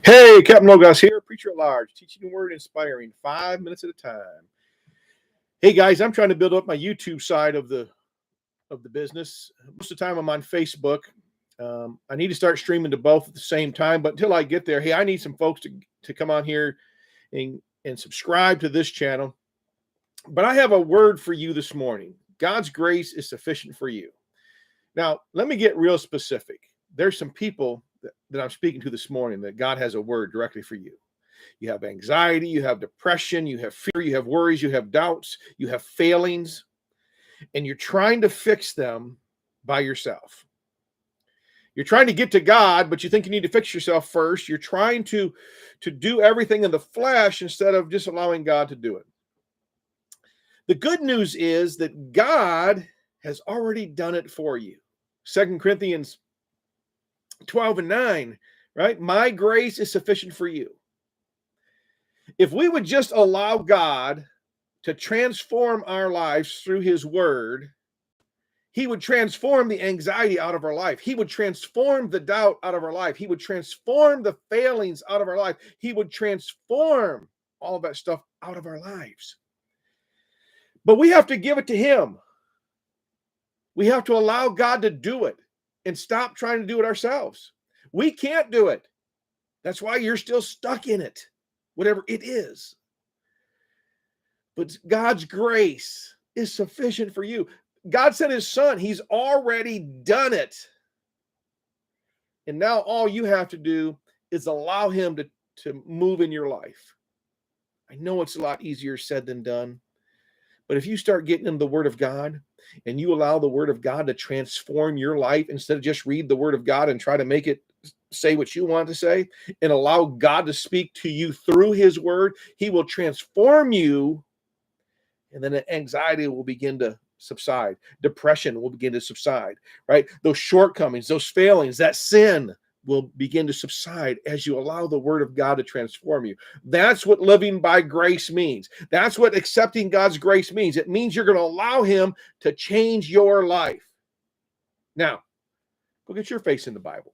Hey, Captain Logos here, preacher at large, teaching the word, inspiring 5 minutes at a time. Hey guys, I'm trying to build up my YouTube side of the business. Most of the time I'm on Facebook. I need to start streaming to both at the same time, but until I get there, hey, I need some folks to come on here and subscribe to this channel. But I have a word for you this morning. God's grace is sufficient for you. Now, let me get real specific. There's some people that I'm speaking to this morning that God has a word directly for you. You have anxiety, you have depression, you have fear, you have worries, you have doubts, you have failings, and you're trying to fix them by yourself. You're trying to get to God, but you think you need to fix yourself first. You're trying to do everything in the flesh instead of just allowing God to do it. The good news is that God has already done it for you. 2 Corinthians 12:9, right? My grace is sufficient for you. If we would just allow God to transform our lives through his word, he would transform the anxiety out of our life. He would transform the doubt out of our life. He would transform the failings out of our life. He would transform all of that stuff out of our lives. But we have to give it to him. We have to allow God to do it and stop trying to do it ourselves. We can't do it. That's why you're still stuck in it, whatever it is. But God's grace is sufficient for you. God sent his son. He's already done it. And now all you have to do is allow him to move in your life. I know it's a lot easier said than done. But if you start getting in the word of God and you allow the word of God to transform your life instead of just read the word of God and try to make it say what you want to say and allow God to speak to you through his word, he will transform you. And then the anxiety will begin to subside. Depression will begin to subside, right? Those shortcomings, those failings, that sin will begin to subside as you allow the word of God to transform you. That's what living by grace means. That's what accepting God's grace means. It means you're going to allow him to change your life. Now, go get your face in the Bible.